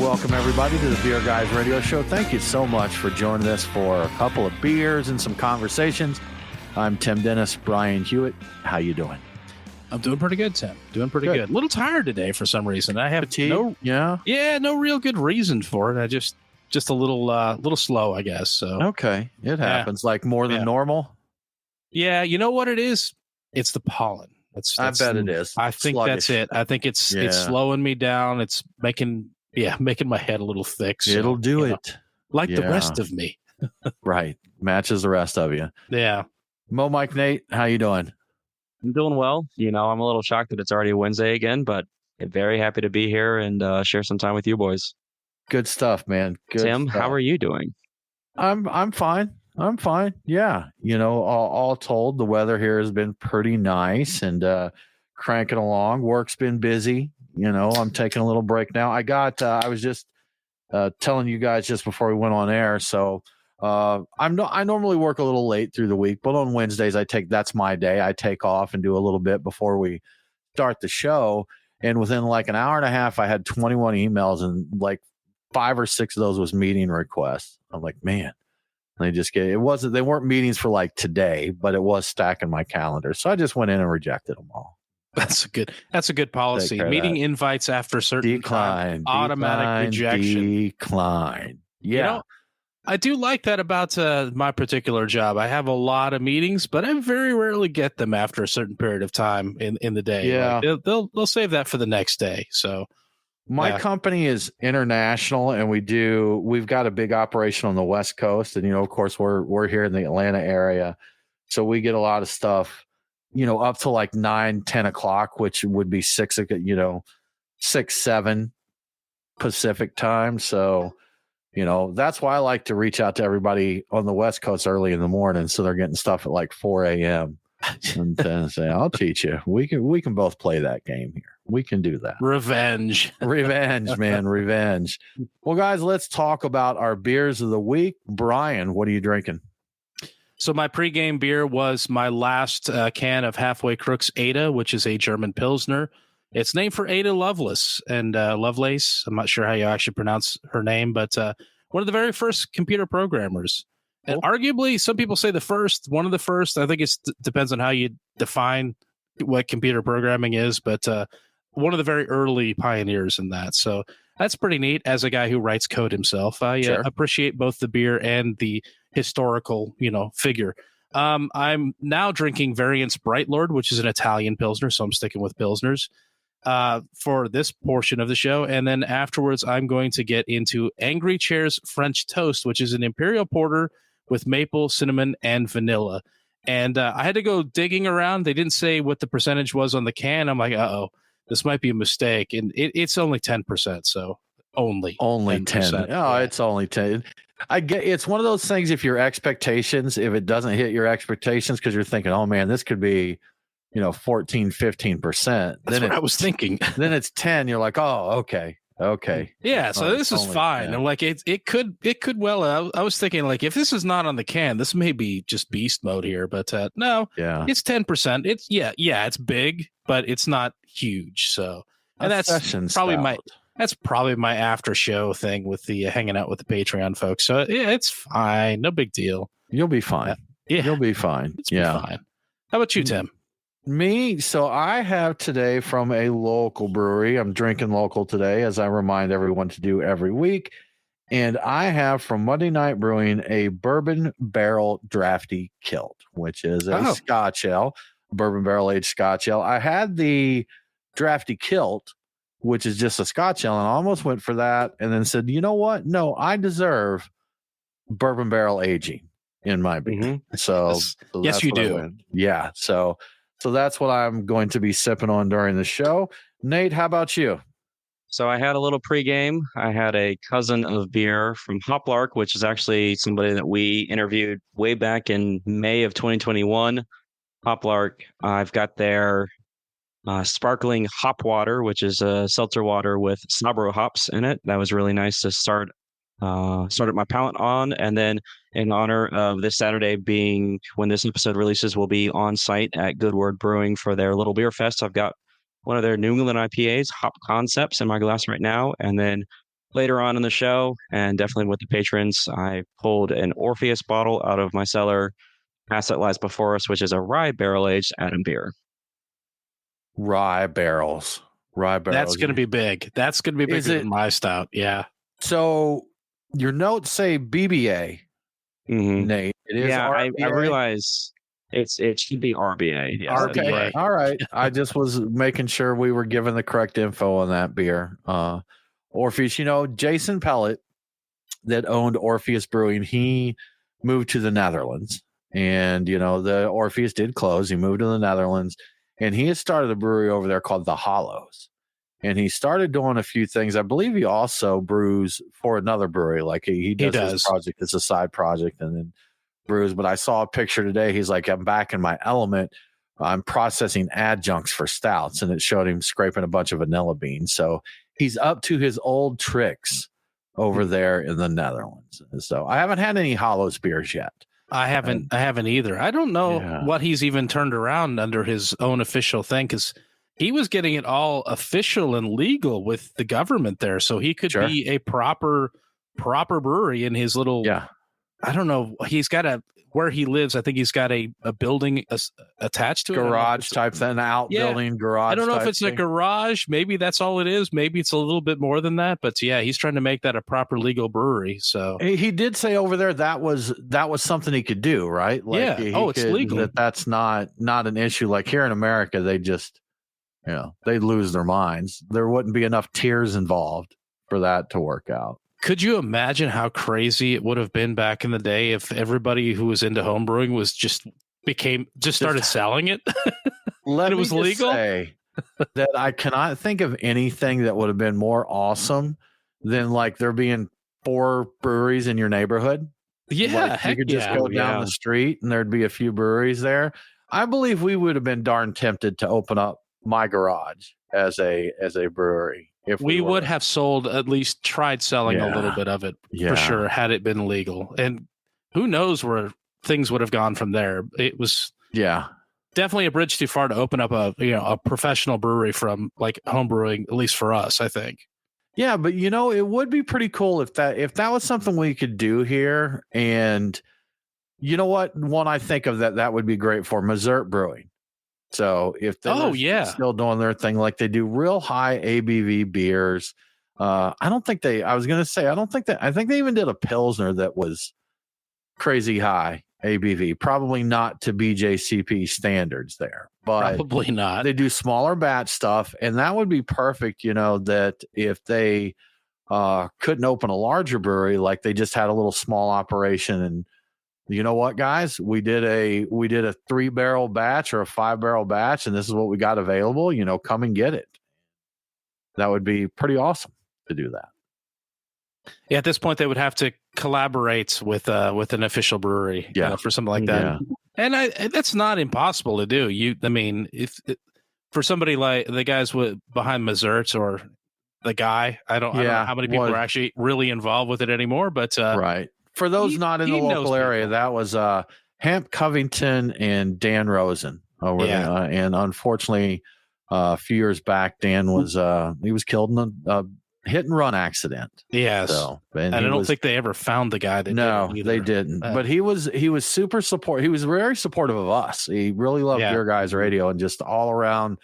welcome everybody to the Beer Guys Radio Show. Thank you so much for joining us for a couple of beers and some conversations. I'm Tim Dennis, Brian Hewitt. How you doing? I'm doing pretty good, Tim. Doing pretty good. A little tired today for some reason. I have fatigue? no real good reason for it. I just a little slow, I guess. So okay, it happens. Like more than normal. Yeah, you know what it is? It's the pollen. I bet it is. I think sluggish. That's it. I think it's slowing me down. It's making my head a little thick. So, it'll do it. Like the rest of me. Right. Matches the rest of you. Yeah. Mo, Mike, Nate, how you doing? I'm doing well. You know, I'm a little shocked that it's already Wednesday again, but very happy to be here and share some time with you boys. Good stuff, man. Good Tim, stuff. How are you doing? I'm fine. I'm fine. Yeah. You know, all told, the weather here has been pretty nice and cranking along. Work's been busy. You know, I'm taking a little break now. I was just telling you guys just before we went on air. So I normally work a little late through the week, but on Wednesdays that's my day. I take off and do a little bit before we start the show. And within like an hour and a half, I had 21 emails and like 5 or 6 of those was meeting requests. I'm like, man. They weren't meetings for like today, but it was stacking my calendar. So I just went in and rejected them all. That's a good policy. Meeting invites after a certain time, automatic rejection. Decline. Yeah. You know, I do like that about my particular job. I have a lot of meetings, but I very rarely get them after a certain period of time in the day. Yeah. Like they'll save that for the next day. So my company is international, and we've got a big operation on the West Coast, and you know, of course, we're here in the Atlanta area, so we get a lot of stuff, you know, up to like 9-10 o'clock, which would be 6-7 Pacific time. So, you know, that's why I like to reach out to everybody on the West Coast early in the morning, so they're getting stuff at like 4 a.m. and then say, I'll teach you. We can both play that game here. We can do that. Revenge, man. Revenge. Well, guys, let's talk about our beers of the week. Brian, what are you drinking? So my pregame beer was my last can of Halfway Crooks Ada, which is a German Pilsner. It's named for Ada Lovelace and Lovelace. I'm not sure how you actually pronounce her name, but one of the very first computer programmers. And arguably, some people say one of the first. I think it depends on how you define what computer programming is, but one of the very early pioneers in that. So that's pretty neat. As a guy who writes code himself, I appreciate both the beer and the historical, figure. I'm now drinking Variance Bright Lord, which is an Italian Pilsner, so I'm sticking with Pilsners for this portion of the show. And then afterwards, I'm going to get into Angry Chair's French Toast, which is an Imperial Porter with maple, cinnamon, and vanilla. And I had to go digging around. They didn't say what the percentage was on the can. I'm like, this might be a mistake. And it's only 10%. So only 10%. Oh, yeah. It's only 10. I get it's one of those things. If your expectations, if it doesn't hit your expectations, because you're thinking, oh man, this could be, 14, 15%. That's what I was thinking. Then it's 10. You're like, oh, okay. Yeah. So this is fine. 10. And like, it could well, I was thinking like, if this is not on the can, this may be just beast mode here, but no, it's 10%. It's it's big, but it's not huge. So, and that's probably my after show thing with the hanging out with the Patreon folks. So yeah, it's fine. No big deal. You'll be fine. You'll be fine. Be fine. How about you, Tim? Me, so I have today from a local brewery. I'm drinking local today, as I remind everyone to do every week. And I have from Monday Night Brewing a bourbon barrel drafty kilt, which is a Scotch ale, bourbon barrel aged Scotch ale. I had the drafty kilt, which is just a Scotch ale, and I almost went for that and then said, you know what? No, I deserve bourbon barrel aging in my beer. Mm-hmm. So yes, you do. Yeah. So that's what I'm going to be sipping on during the show. Nate, how about you? So I had a little pregame. I had a cousin of beer from Hoplark, which is actually somebody that we interviewed way back in May of 2021. Hoplark, I've got their sparkling hop water, which is a seltzer water with Sabro hops in it. That was really nice to started my palate on. And then in honor of this Saturday being when this episode releases, we'll be on site at Good Word Brewing for their little beer fest. I've got one of their New England IPAs, Hop Concepts, in my glass right now. And then later on in the show, and definitely with the patrons. I pulled an Orpheus bottle out of my cellar. Asset lies before us, which is a rye barrel-aged Adam beer. Rye barrels. That's going to be big. That's going to be bigger than my stout. Yeah. So your notes say BBA, Nate. It is I RBA? realize it should be RBA. Yes, Okay. All right. I just was making sure we were given the correct info on that beer. Orpheus, Jason Pellet that owned Orpheus Brewing, he moved to the Netherlands. And, the Orpheus did close. He moved to the Netherlands. And he has started a brewery over there called The Hollows. And he started doing a few things. I believe he also brews for another brewery. Like he does his project. It's a side project and then brews. But I saw a picture today. He's like, I'm back in my element. I'm processing adjuncts for stouts. And it showed him scraping a bunch of vanilla beans. So he's up to his old tricks over there in the Netherlands. So I haven't had any Hollows beers yet. I haven't either. I don't know what he's even turned around under his own official thing, because he was getting it all official and legal with the government there. So he could be a proper brewery in his little, I don't know. He's got where he lives, I think he's got a building attached to garage type thing, outbuilding garage. I don't know if it's a garage. Maybe that's all it is. Maybe it's a little bit more than that. But yeah, he's trying to make that a proper legal brewery. So he did say over there that was something he could do, right? Like it's legal. That's not an issue. Like here in America, they just they'd lose their minds. There wouldn't be enough tears involved for that to work out. Could you imagine how crazy it would have been back in the day if everybody who was into homebrewing was started selling it? Let it was legal. Say that I cannot think of anything that would have been more awesome than like there being 4 breweries in your neighborhood. Yeah, you could just go down the street and there'd be a few breweries there. I believe we would have been darn tempted to open up my garage as a brewery. If we would have tried selling a little bit of it for sure, had it been legal. And who knows where things would have gone from there. It was definitely a bridge too far to open up a professional brewery from like home brewing, at least for us, I think. Yeah, but it would be pretty cool if that was something we could do here. And you know what? One I think of that would be great for Missouri Brewing. So if they're still doing their thing, like they do real high ABV beers, I think they even did a Pilsner that was crazy high ABV, probably not to BJCP standards there, but probably not. They do smaller batch stuff. And that would be perfect. That if they couldn't open a larger brewery, like they just had a little small operation and, you know what, guys? We did a 3-barrel batch or a 5-barrel batch, and this is what we got available. Come and get it. That would be pretty awesome to do that. Yeah, at this point, they would have to collaborate with an official brewery for something like that. Yeah. And that's not impossible to do. For somebody like the guys behind Mazurts or the guy, I don't know how many people are actually really involved with it anymore. But right. For those not in the local area, that was Hamp Covington and Dan Rosen over there. And unfortunately, a few years back, Dan was killed in a hit and run accident. Yes. So, and I don't think they ever found the guy. They didn't. But he was super supportive. He was very supportive of us. He really loved Beer Guys Radio and just all around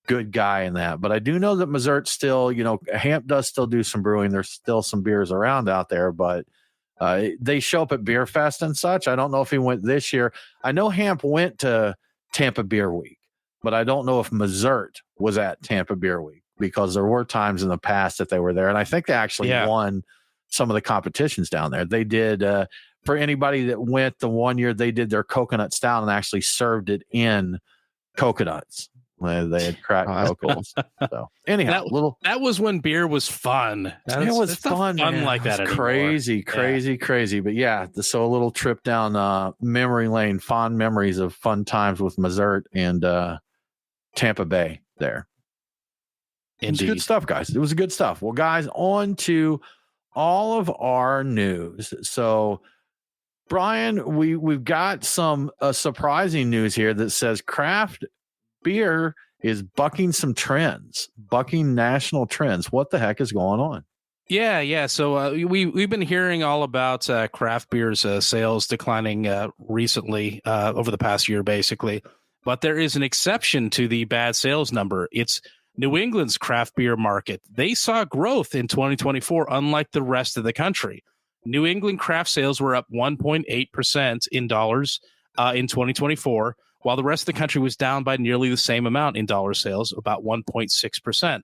good guy in that. But I do know that Missouri still, Hamp does still do some brewing. There's still some beers around out there, but they show up at Beer Fest and such. I don't know if he went this year. I know Hamp went to Tampa Beer Week, but I don't know if Missouri was at Tampa Beer Week because there were times in the past that they were there. And I think they actually won some of the competitions down there. They did, for anybody that went the one year, they did their coconut stout and actually served it in coconuts. They had cracked coconuts. So anyhow, that was when beer was fun. It was fun, man. Like that. Crazy. But so a little trip down memory lane, fond memories of fun times with Missouri and Tampa Bay there. It was good stuff, guys. It was good stuff. Well, guys, on to all of our news. So, Brian, we've got some surprising news here that says craft beer is bucking some trends, bucking national trends. What the heck is going on? Yeah. So we've been hearing all about craft beers sales declining recently over the past year, basically. But there is an exception to the bad sales number. It's New England's craft beer market. They saw growth in 2024, unlike the rest of the country. New England craft sales were up 1.8% in dollars in 2024, while the rest of the country was down by nearly the same amount in dollar sales, about 1.6%.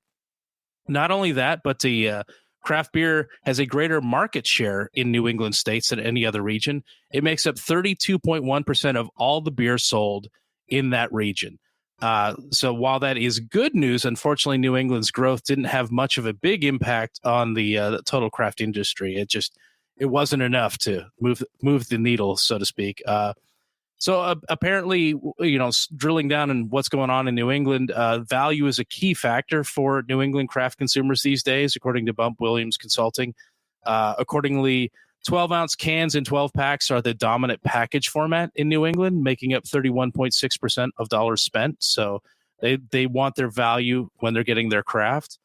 Not only that, but the craft beer has a greater market share in New England states than any other region. It makes up 32.1% of all the beer sold in that region. So while that is good news, unfortunately, New England's growth didn't have much of a big impact on the total craft industry. It wasn't enough to move the needle, so to speak. So apparently, drilling down on what's going on in New England, value is a key factor for New England craft consumers these days, according to Bump Williams Consulting. Accordingly, 12-ounce cans and 12 packs are the dominant package format in New England, making up 31.6% of dollars spent. So they want their value when they're getting their craft.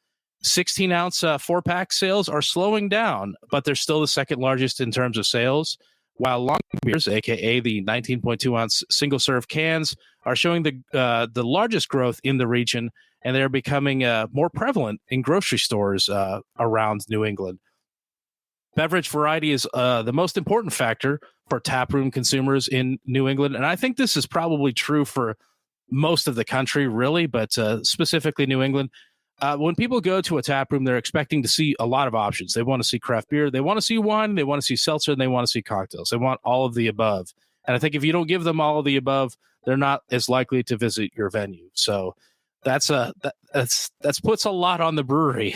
16-ounce 4-pack sales are slowing down, but they're still the second largest in terms of sales. While long beers, aka the 19.2-ounce single-serve cans, are showing the largest growth in the region, and they're becoming more prevalent in grocery stores around New England. Beverage variety is the most important factor for taproom consumers in New England, and I think this is probably true for most of the country, really, but specifically New England. When people go to a tap room, they're expecting to see a lot of options. They want to see craft beer, they want to see wine, they want to see seltzer, and they want to see cocktails. They want all of the above. And I think if you don't give them all of the above, they're not as likely to visit your venue. So that's puts a lot on the brewery.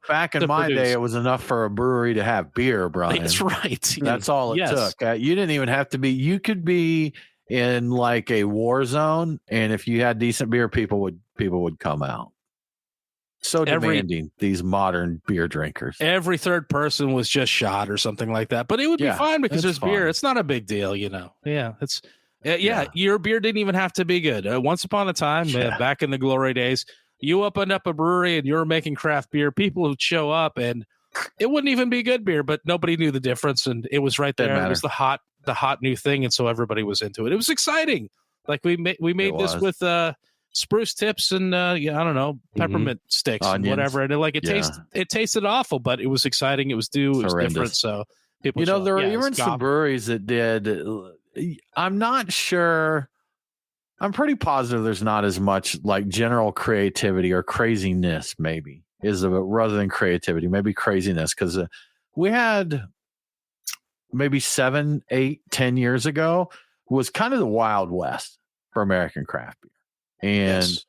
Back in my day, it was enough for a brewery to have beer, Brian. That's right. That's all it took. You didn't even have to be. You could be in like a war zone, and if you had decent beer, people would come out. So demanding, these modern beer drinkers. Every third person was just shot or something like that, but it would be fine because there's beer. It's not a big deal, Yeah, it's your beer didn't even have to be good. Once upon a time, back in the glory days, you opened up a brewery and you were making craft beer. People would show up and it wouldn't even be good beer, but nobody knew the difference, and it was right there. It was the hot new thing, and so everybody was into it. It was exciting. Like we made this with spruce tips and I don't know, peppermint sticks and whatever, and it tasted awful, but it was exciting. It was different. So people, there were even some breweries that did. I'm not sure. I'm pretty positive there's not as much like general creativity or craziness, maybe rather than creativity, maybe craziness, because we had maybe 7, 8, 10 years ago was kind of the Wild West for American craft beer. And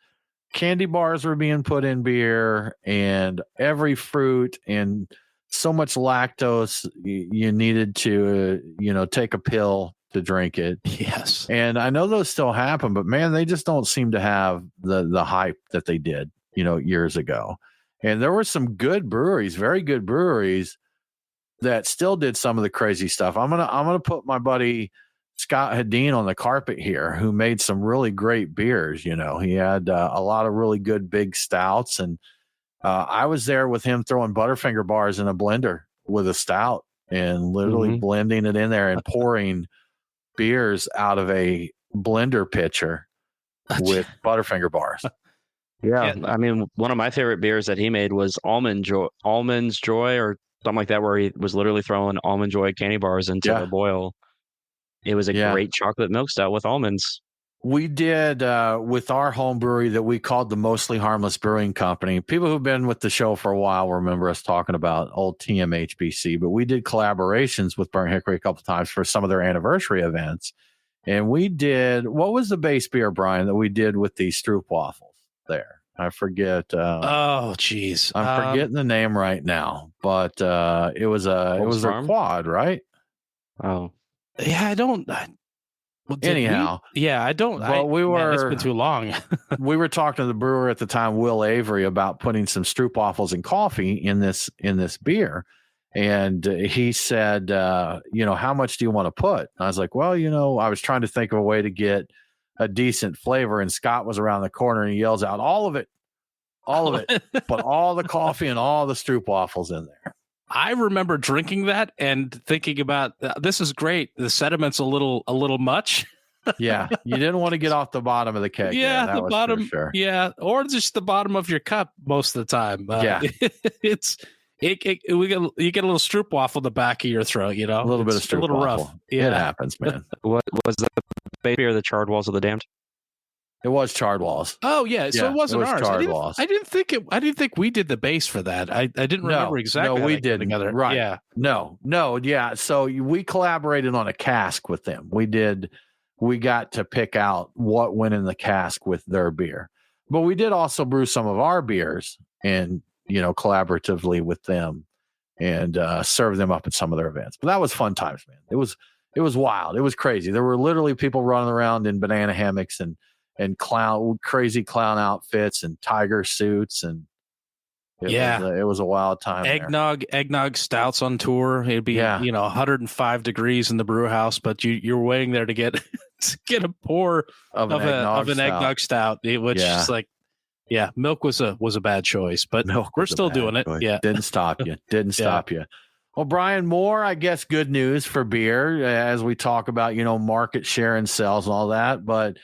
candy bars were being put in beer, and every fruit and so much lactose you needed to, take a pill to drink it. Yes. And I know those still happen, but man, they just don't seem to have the hype that they did, years ago. And there were some good breweries, very good breweries that still did some of the crazy stuff. I'm going to put my buddy Scott Hadeen on the carpet here, who made some really great beers. He had a lot of really good big stouts, and I was there with him throwing Butterfinger bars in a blender with a stout and literally blending it in there and pouring beers out of a blender pitcher with Butterfinger bars. Yeah, I mean, one of my favorite beers that he made was Almond's Joy or something like that, where he was literally throwing Almond Joy candy bars into a boil. It was a great chocolate milk stout with almonds. We did with our home brewery that we called the Mostly Harmless Brewing Company. People who've been with the show for a while remember us talking about old TMHBC, but we did collaborations with Burnt Hickory a couple of times for some of their anniversary events. And we did, what was the base beer, Brian, that we did with the Stroop waffles there? I forget. Oh, geez. I'm forgetting the name right now, but it was a quad, right? Oh. Yeah, I don't. Anyhow, I don't. It's been too long. We were talking to the brewer at the time, Will Avery, about putting some Stroop waffles and coffee in this beer, and he said, how much do you want to put? I was like, well, I was trying to think of a way to get a decent flavor, and Scott was around the corner and he yells out, all of it. All of it. Put all the coffee and all the stroopwafels in there. I remember drinking that and thinking about this is great. The sediment's a little much. Yeah, you didn't want to get off the bottom of the keg. Yeah, that the was bottom. for sure. Yeah, or just the bottom of your cup most of the time. Yeah. You get a little stroopwafel in the back of your throat. You know, A little bit of It's a little rough. stroopwafel. Yeah, It happens, man. What was the base beer? The Charred Walls of the Damned. It was Charred Walls. Oh yeah, so Yeah, it wasn't it was ours. Charred Walls. I didn't think we did the base for that. I didn't remember exactly. No, how we they came didn't. together. Right. Yeah. No. Yeah. So we collaborated on a cask with them. We got to pick out what went in the cask with their beer, but we did also brew some of our beers and, collaboratively with them and serve them up at some of their events. But that was fun times, man. It was wild. It was crazy. There were literally people running around in banana hammocks and crazy clown outfits and tiger suits. And it was a wild time. Eggnog stouts on tour. It'd be, 105 degrees in the brew house, but you're waiting there to get a pour of an eggnog stout, which is like, yeah, milk was a bad choice, but we're still doing it. Yeah. Didn't stop you. Stop you. Well, Brian, more, I guess, good news for beer as we talk about, market share and sales and all that. But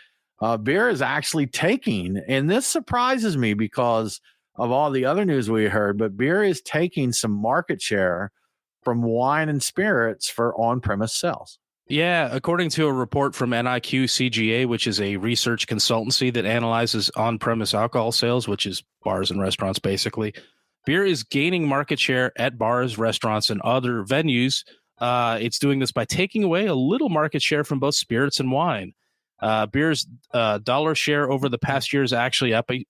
beer is actually taking, and this surprises me because of all the other news we heard, but beer is taking some market share from wine and spirits for on-premise sales. Yeah, according to a report from NIQ CGA, which is a research consultancy that analyzes on-premise alcohol sales, which is bars and restaurants, basically, beer is gaining market share at bars, restaurants, and other venues. It's doing this by taking away a little market share from both spirits and wine. Beer's dollar share over the past year is actually up a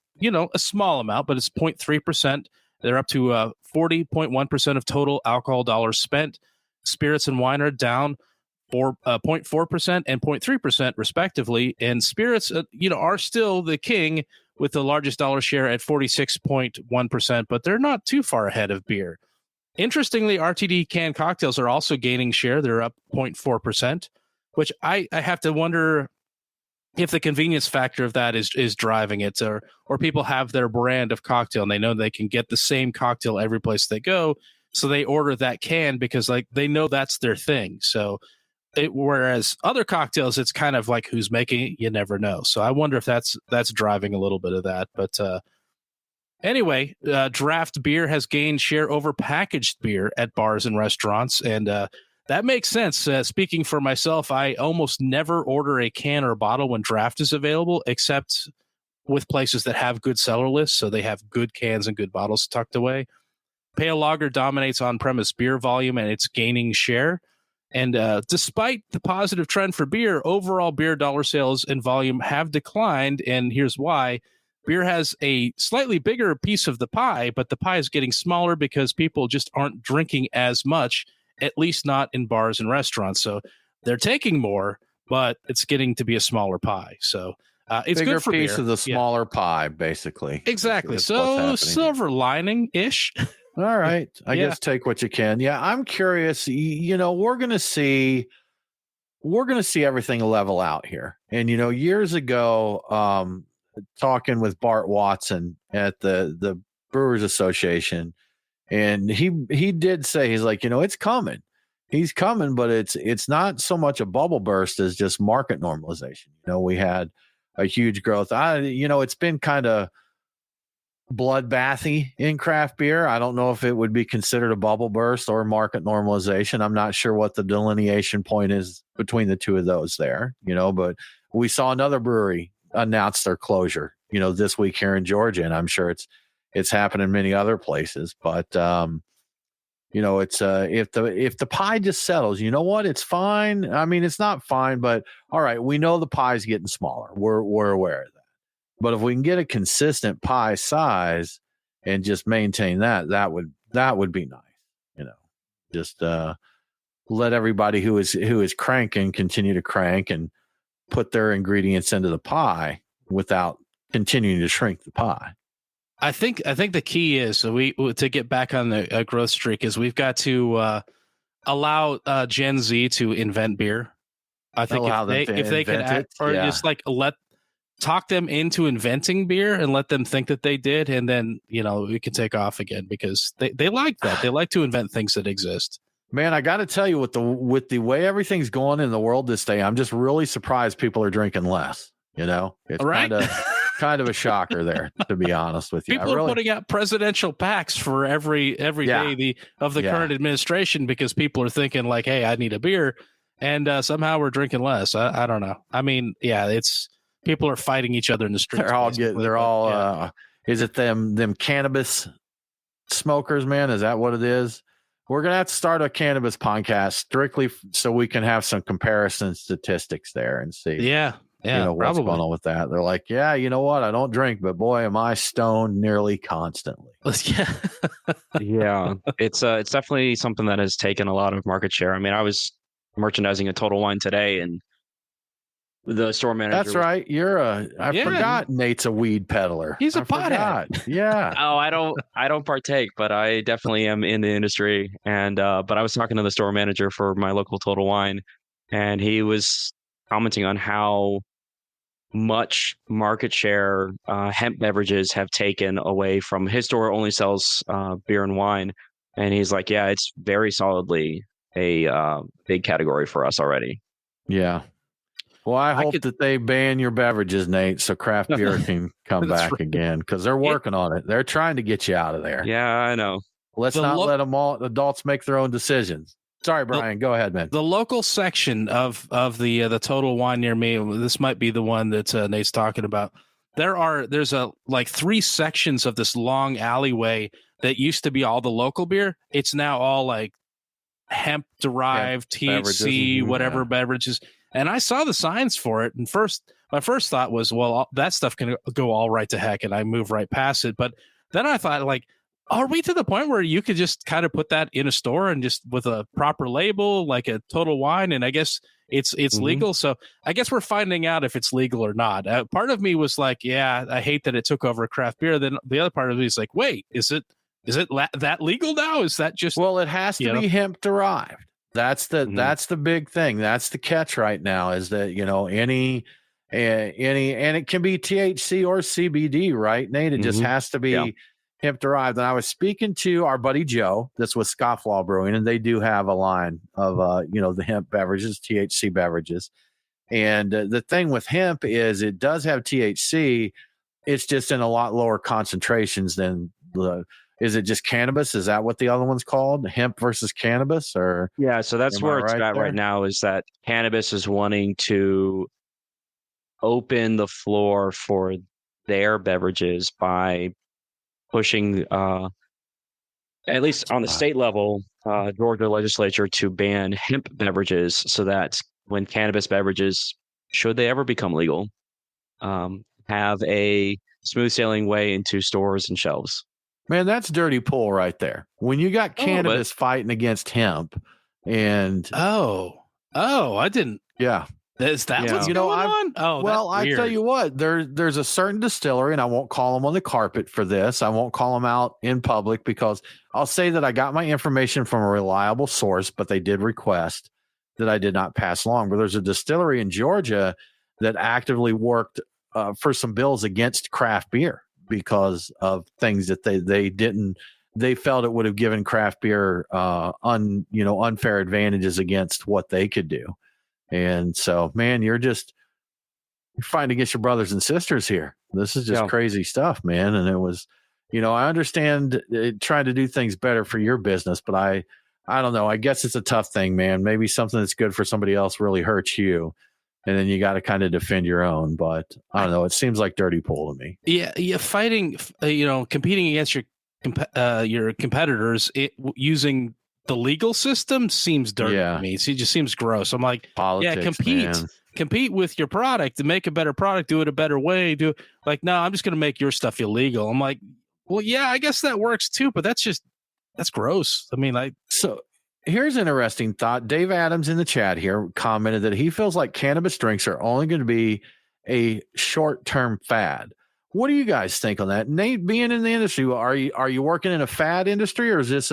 small amount, but it's 0.3%. They're up to 40.1% of total alcohol dollars spent. Spirits and wine are down 0.4% and 0.3% respectively. And spirits, are still the king with the largest dollar share at 46.1%, but they're not too far ahead of beer. Interestingly, RTD canned cocktails are also gaining share. They're up 0.4%, which I have to wonder if the convenience factor of that is driving it, or people have their brand of cocktail and they know they can get the same cocktail every place they go, so they order that can because they know that's their thing. So whereas other cocktails, it's kind of like who's making it, you never know. So I wonder if that's driving a little bit of that. But anyway, draft beer has gained share over packaged beer at bars and restaurants, and that makes sense. Speaking for myself, I almost never order a can or bottle when draft is available, except with places that have good seller lists, so they have good cans and good bottles tucked away. Pale lager dominates on-premise beer volume, and it's gaining share. And despite the positive trend for beer, overall beer dollar sales and volume have declined, and here's why. Beer has a slightly bigger piece of the pie, but the pie is getting smaller because people just aren't drinking as much, at least not in bars and restaurants. So they're taking more, but it's getting to be a smaller pie. So it's bigger good for piece beer. of the smaller pie, basically. Exactly. So silver lining-ish. All right. I guess take what you can. Yeah, I'm curious. We're going to see everything level out here. And, years ago, talking with Bart Watson at the Brewers Association, and he did say, he's like, it's coming. He's coming, but it's not so much a bubble burst as just market normalization. We had a huge growth. It's been kind of bloodbathy in craft beer. I don't know if it would be considered a bubble burst or market normalization. I'm not sure what the delineation point is between the two of those there, but we saw another brewery announce their closure, this week here in Georgia. And I'm sure it's happened in many other places, but it's if the pie just settles, it's fine. I mean, it's not fine, but all right, we know the pie's getting smaller. We're aware of that. But if we can get a consistent pie size and just maintain that would be nice. Just let everybody who is cranking continue to crank and put their ingredients into the pie without continuing to shrink the pie. I think the key is to get back on the growth streak is we've got to allow Gen Z to invent beer. I think if they can, just like talk them into inventing beer and let them think that they did, and then we can take off again because they like that. They like to invent things that exist. Man, I got to tell you, with the way everything's going in the world this day, I'm just really surprised people are drinking less. It's Right? kind of a shocker there, to be honest with you. People are putting out presidential packs for every day of the current administration because people are thinking like, hey, I need a beer, and somehow we're drinking less. I don't know. I mean, it's people are fighting each other in the streets. Is it them cannabis smokers, man? Is that what it is? We're going to have to start a cannabis podcast strictly so we can have some comparison statistics there and see. Yeah. What's going on with that. They're like, yeah, you know what? I don't drink, but boy, am I stoned nearly constantly. Yeah. It's definitely something that has taken a lot of market share. I mean, I was merchandising a Total Wine today, and the store manager. That's right. I forgot Nate's a weed peddler. He's a pothead. Yeah. Oh, I don't partake, but I definitely am in the industry. And but I was talking to the store manager for my local Total Wine, and he was commenting on how much market share hemp beverages have taken away from his store. Only sells beer and wine, and he's like, yeah, it's very solidly a big category for us already. Yeah. Well, I hope that they ban your beverages, Nate, so craft beer can come back again, because they're working on it. They're trying to get you out of there. Yeah, I know. Let's not let them adults make their own decisions. Sorry, Brian. Go ahead, man. The local section of the Total Wine near me, this might be the one that Nate's talking about. There's like 3 sections of this long alleyway that used to be all the local beer. It's now all like hemp derived THC, whatever beverages. And I saw the signs for it. And my first thought was, well, that stuff can go all right to heck. And I move right past it. But then I thought, like, are we to the point where you could just kind of put that in a store and just with a proper label, like a Total Wine? And I guess it's legal. So I guess we're finding out if it's legal or not. Part of me was like, yeah, I hate that it took over craft beer. Then the other part of me is like, wait, is it that legal now? Is that just, well, it has to be hemp derived. That's the big thing. That's the catch right now, is that, any, and it can be THC or CBD, right, Nate? It just has to be hemp derived. And I was speaking to our buddy Joe, that's with Scofflaw Brewing, and they do have a line of, the hemp beverages, THC beverages. And the thing with hemp is it does have THC. It's just in a lot lower concentrations than is it just cannabis? Is that what the other one's called? Hemp versus cannabis? Or yeah, so that's where it's at right now, is that cannabis is wanting to open the floor for their beverages by pushing, at least on the state level, Georgia legislature to ban hemp beverages, so that when cannabis beverages, should they ever become legal, have a smooth sailing way into stores and shelves. Man, that's dirty pull right there. When you got cannabis fighting against hemp, and I didn't. Yeah, is that what's going on? Oh, well, I tell you what, there's a certain distillery, and I won't call them on the carpet for this. I won't call them out in public, because I'll say that I got my information from a reliable source, but they did request that I did not pass along. But there's a distillery in Georgia that actively worked for some bills against craft beer, because of things that they felt it would have given craft beer unfair advantages against what they could do. And so, man, you're fighting against your brothers and sisters here. This is just crazy stuff, man. And it was, I understand trying to do things better for your business, but I don't know. I guess it's a tough thing, man. Maybe something that's good for somebody else really hurts you, and then you got to kind of defend your own. But I don't know. It seems like dirty pull to me. Yeah, fighting, competing against your competitors using the legal system seems dirty to me. It just seems gross. I'm like, politics, compete with your product and make a better product, do it a better way. No, I'm just going to make your stuff illegal. I'm like, well, yeah, I guess that works too, but that's gross. I mean, so here's an interesting thought. Dave Adams in the chat here commented that he feels like cannabis drinks are only going to be a short-term fad. What do you guys think on that? Nate, being in the industry, are you working in a fad industry, or is this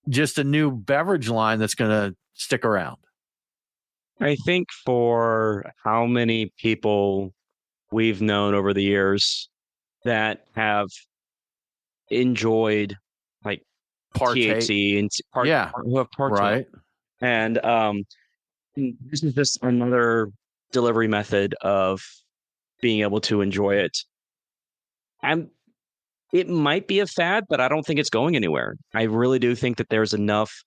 just a new beverage line that's going to stick around? I think for how many people we've known over the years that have enjoyed like Partake. THC and Yeah. who have partook. Right. And this is just another delivery method of being able to enjoy it. And it might be a fad, but I don't think it's going anywhere. I really do think that there's enough.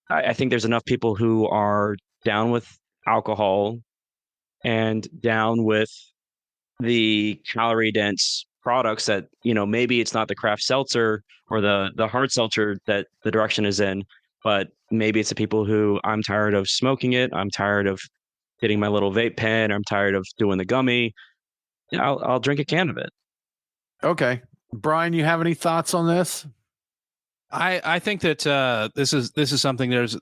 I think there's enough people who are down with alcohol and down with the calorie dense products that, maybe it's not the craft seltzer or the hard seltzer that the direction is in, but maybe it's the people who, I'm tired of smoking it, I'm tired of getting my little vape pen, I'm tired of doing the gummy. Yeah, I'll drink a can of it. Okay. Brian, you have any thoughts on this? I think that this is something there's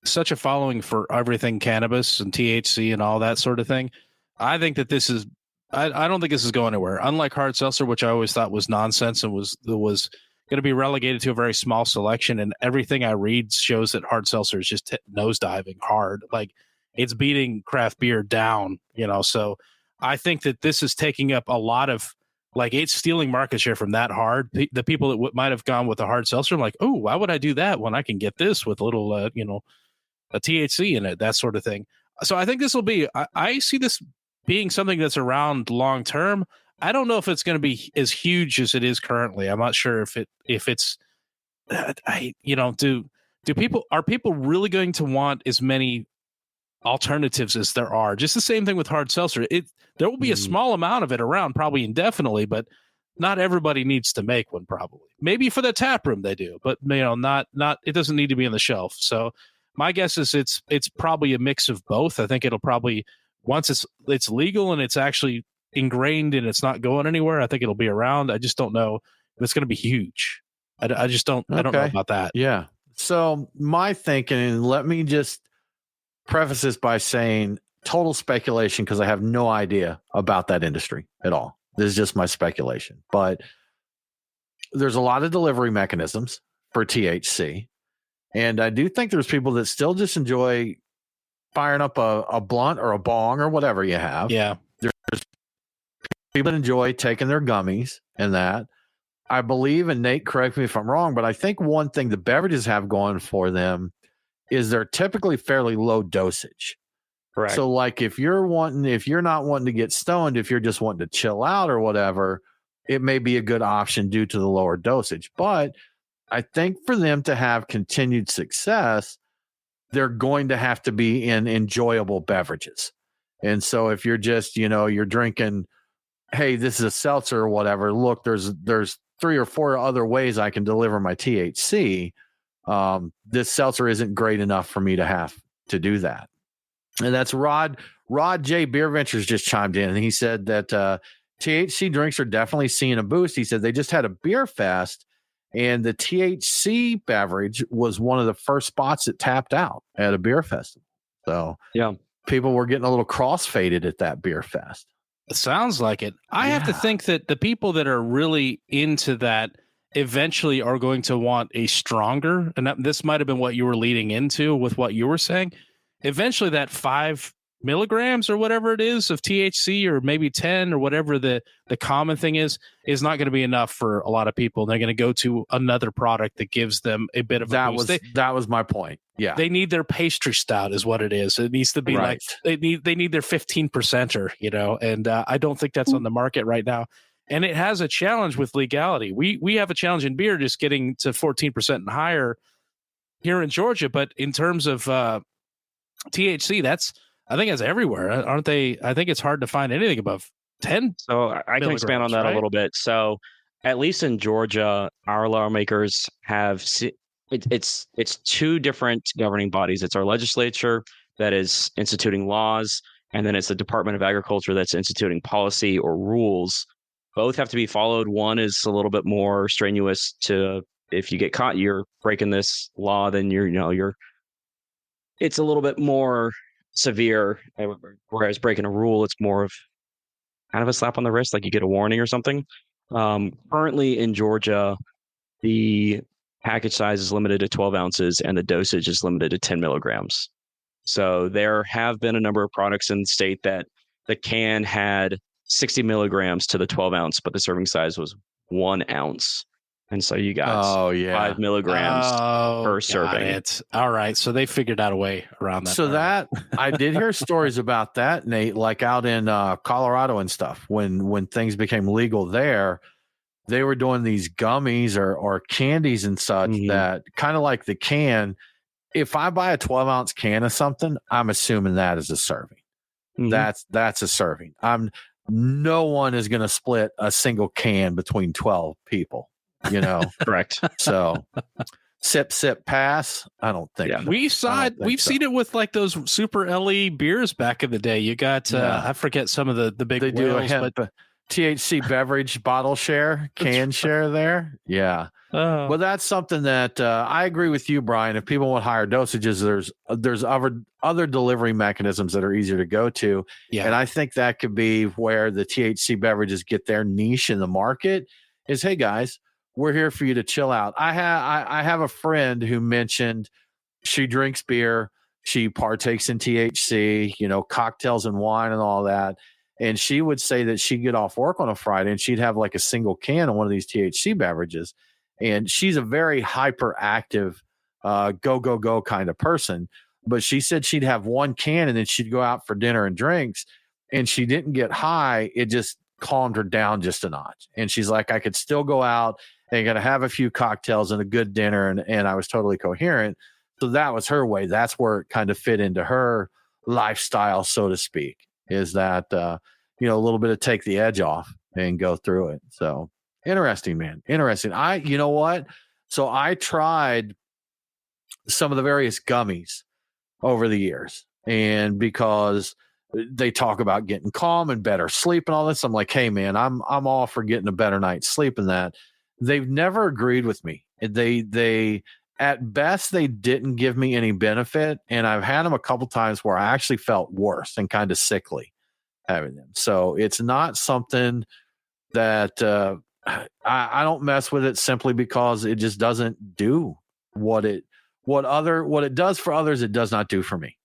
such a following for everything cannabis and THC and all that sort of thing. I think that this is I don't think this is going anywhere. Unlike hard seltzer, which I always thought was nonsense and was going to be relegated to a very small selection, and everything I read shows that hard seltzer is just nosediving hard. Like it's beating craft beer down, So I think that this is taking up a lot of it's stealing market share from that hard. The people that might have gone with a hard seltzer, I'm like, oh, why would I do that when I can get this with a little, a THC in it, that sort of thing. So I think this will be. I see this being something that's around long term. I don't know if it's going to be as huge as it is currently. I'm not sure if it's. Do people really going to want as many alternatives as there are? Just the same thing with hard seltzer. There will be a small amount of it around, probably indefinitely, but not everybody needs to make one. Probably, maybe for the tap room they do, but not. It doesn't need to be on the shelf. So my guess is it's probably a mix of both. I think it'll probably, once it's legal and it's actually ingrained and it's not going anywhere, I think it'll be around. I just don't know if it's going to be huge. I just don't. I don't know about that. Yeah. So my thinking, and let me just preface this by saying total speculation because I have no idea about that industry at all. This is just my speculation. But there's a lot of delivery mechanisms for THC. And I do think there's people that still just enjoy firing up a blunt or a bong or whatever you have. Yeah. There's people that enjoy taking their gummies and that. I believe, and Nate, correct me if I'm wrong, but I think one thing the beverages have going for them is they're typically fairly low dosage. Correct. So like if you're not wanting to get stoned, if you're just wanting to chill out or whatever, it may be a good option due to the lower dosage. But I think for them to have continued success, they're going to have to be in enjoyable beverages. And so if you're just, you're drinking, hey, this is a seltzer or whatever, look, there's 3 or 4 other ways I can deliver my THC. This seltzer isn't great enough for me to have to do that. And that's Rod J. Beer Ventures just chimed in, and he said that THC drinks are definitely seeing a boost. He said they just had a beer fest, and the THC beverage was one of the first spots that tapped out at a beer festival. So yeah, people were getting a little crossfaded at that beer fest. It sounds like it. I have to think that the people that are really into that eventually are going to want a stronger, and this might have been what you were leading into with what you were saying. Eventually that 5 milligrams or whatever it is of THC, or maybe 10 or whatever the common thing is not going to be enough for a lot of people. They're going to go to another product that gives them a bit of a boost. That was my point. Yeah. They need their pastry stout is what it is. It needs to be right. Like they need their 15%er, and I don't think that's on the market right now. And it has a challenge with legality. We have a challenge in beer just getting to 14% and higher here in Georgia, but in terms of THC, I think that's everywhere, aren't they? I think it's hard to find anything above 10. So I can expand on that a little bit. So at least in Georgia, our lawmakers have it's 2 different governing bodies. It's our legislature that is instituting laws, and then it's the Department of Agriculture that's instituting policy or rules. Both have to be followed. One is a little bit more strenuous to, if you get caught, you're breaking this law, then it's a little bit more severe. Whereas breaking a rule, it's more of kind of a slap on the wrist, like you get a warning or something. Currently in Georgia, the package size is limited to 12 ounces and the dosage is limited to 10 milligrams. So there have been a number of products in the state that the can had 60 milligrams to the 12 ounce, but the serving size was 1 ounce. And so you got 5 milligrams per serving. It. All right. So they figured out a way around that. So that I did hear stories about that, Nate, like out in Colorado and stuff. When things became legal there, they were doing these gummies or candies and such that kind of like the can. If I buy a 12-ounce can of something, I'm assuming that is a serving. That's a serving. No one is going to split a single can between 12 people. Correct. So sip, pass. I don't think. Yeah. We saw it. We've seen it with like those super LE beers back in the day. You got I forget some of the big. They do a hemp, THC beverage bottle share, can share there. Yeah. Well, that's something that I agree with you, Brian. If people want higher dosages, there's other delivery mechanisms that are easier to go to. Yeah. And I think that could be where the THC beverages get their niche in the market is, hey guys, we're here for you to chill out. I have a friend who mentioned she drinks beer. She partakes in THC, cocktails and wine and all that. And she would say that she'd get off work on a Friday and she'd have like a single can of one of these THC beverages. And she's a very hyperactive, go kind of person. But she said she'd have one can and then she'd go out for dinner and drinks. And she didn't get high. It just calmed her down just a notch. And she's like, I could still go out and got to have a few cocktails and a good dinner. And I was totally coherent. So that was her way. That's where it kind of fit into her lifestyle, so to speak, is that, a little bit of take the edge off and go through it. So interesting, man. Interesting. You know what? So I tried some of the various gummies over the years, and because they talk about getting calm and better sleep and all this, I'm like, hey man, I'm all for getting a better night's sleep and that. They've never agreed with me. They at best, they didn't give me any benefit. And I've had them a couple times where I actually felt worse and kind of sickly having them. So it's not something that I don't mess with it simply because it just doesn't do what it does for others. It does not do for me.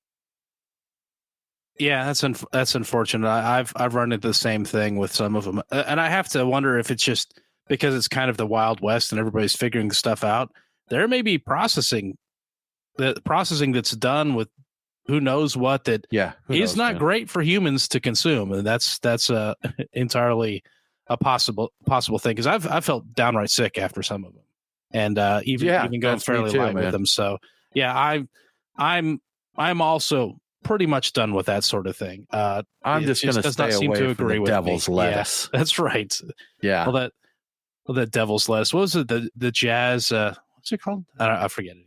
Yeah, that's unfortunate. I've run into the same thing with some of them, and I have to wonder if it's just because it's kind of the Wild West and everybody's figuring stuff out. There may be processing that's done with who knows what that is not great for humans to consume, and that's entirely a possible thing. Because I've felt downright sick after some of them, and even going fairly light with them. So yeah, I'm also pretty much done with that sort of thing. I'm just going to stay away from the devil's lettuce. Yeah, that's right. Yeah. Well, that devil's lettuce. What was it? The jazz. What's it called? I forget it.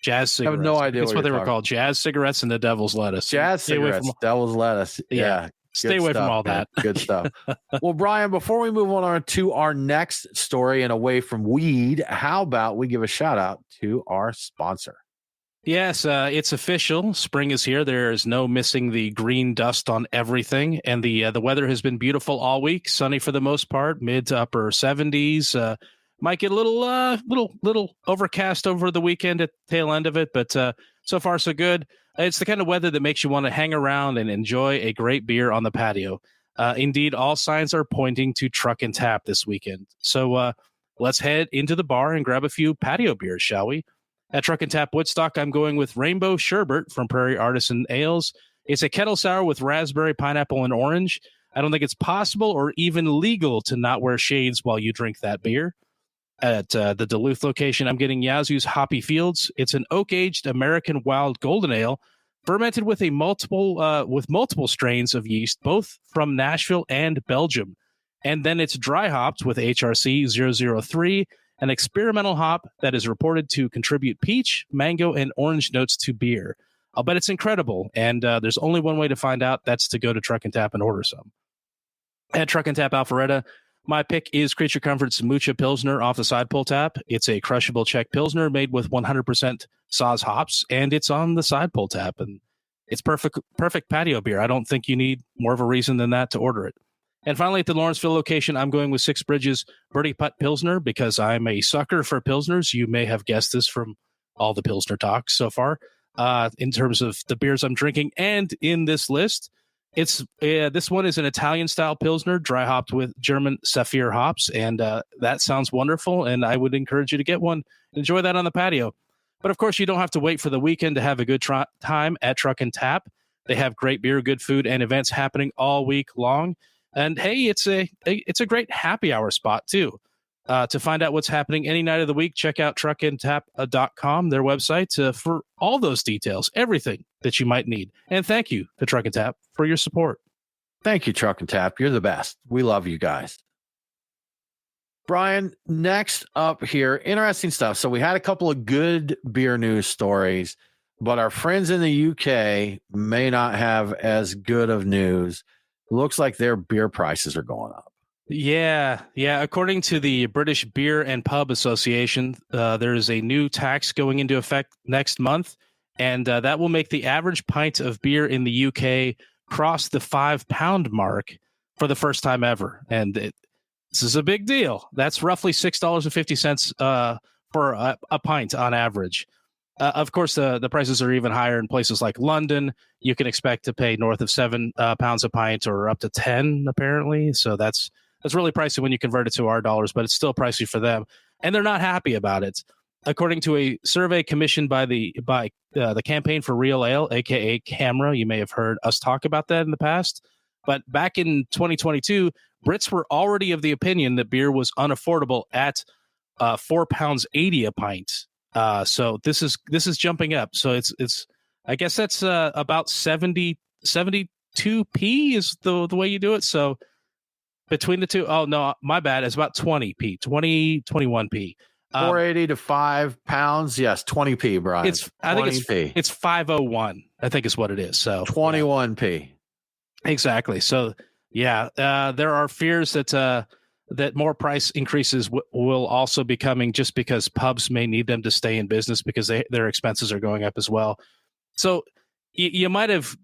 Jazz cigarettes. I have no idea. That's what they were called. Jazz cigarettes and the devil's lettuce. Jazz cigarettes, devil's lettuce. Yeah. Stay away from all that. Good stuff. Well, Brian, before we move on to our next story and away from weed, how about we give a shout out to our sponsor? Yes, it's official. Spring is here. There is no missing the green dust on everything, and the weather has been beautiful all week. Sunny for the most part, mid to upper 70s. Might get a little overcast over the weekend at the tail end of it, but so far so good. It's the kind of weather that makes you want to hang around and enjoy a great beer on the patio. Indeed, all signs are pointing to Truck and Tap this weekend. So let's head into the bar and grab a few patio beers, shall we? At Truck and Tap Woodstock, I'm going with Rainbow Sherbet from Prairie Artisan Ales. It's a kettle sour with raspberry, pineapple, and orange. I don't think it's possible or even legal to not wear shades while you drink that beer. At the Duluth location, I'm getting Yazoo's Hoppy Fields. It's an oak-aged American Wild Golden Ale, fermented with multiple strains of yeast, both from Nashville and Belgium. And then it's dry hopped with HRC 003, an experimental hop that is reported to contribute peach, mango, and orange notes to beer. I'll bet it's incredible, and there's only one way to find out. That's to go to Truck and Tap and order some. At Truck and Tap Alpharetta, my pick is Creature Comfort's Mucha Pilsner off the side pull tap. It's a crushable Czech Pilsner made with 100% Saaz hops, and it's on the side pull tap, and it's perfect patio beer. I don't think you need more of a reason than that to order it. And finally, at the Lawrenceville location, I'm going with Six Bridges Birdie Putt Pilsner because I'm a sucker for Pilsners. You may have guessed this from all the Pilsner talks so far in terms of the beers I'm drinking and in this list. It's this one is an Italian style Pilsner, dry hopped with German Saphir hops. And that sounds wonderful. And I would encourage you to get one. Enjoy that on the patio. But of course, you don't have to wait for the weekend to have a good time at Truck and Tap. They have great beer, good food, and events happening all week long. And hey, it's a great happy hour spot too. To find out what's happening any night of the week, check out truckandtap.com, their website, for all those details, everything that you might need. And thank you to Truck and Tap for your support. Thank you, Truck and Tap. You're the best. We love you guys. Brian, next up here, interesting stuff. So we had a couple of good beer news stories, but our friends in the UK may not have as good of news. Looks like their beer prices are going up. Yeah. According to the British Beer and Pub Association, there is a new tax going into effect next month, and that will make the average pint of beer in the UK cross the £5 mark for the first time ever. And this is a big deal. That's roughly $6.50 for a pint on average. Of course, the prices are even higher in places like London. You can expect to pay north of £7 a pint, or up to 10 apparently. So that's really pricey when you convert it to our dollars, but it's still pricey for them, and they're not happy about it. According to a survey commissioned by the Campaign for Real Ale, aka CAMRA, you may have heard us talk about that in the past. But back in 2022, Brits were already of the opinion that beer was unaffordable at £4.80 a pint. So this is jumping up. So it's I guess that's about 72p is the way you do it. So between the two, oh no, my bad, it's about 21p. 480 to £5. Yes, 20p, Brian. I think it's 501. I think is what it is. So 21p. Exactly. So yeah, there are fears that more price increases will also be coming, just because pubs may need them to stay in business because their expenses are going up as well. So you might have,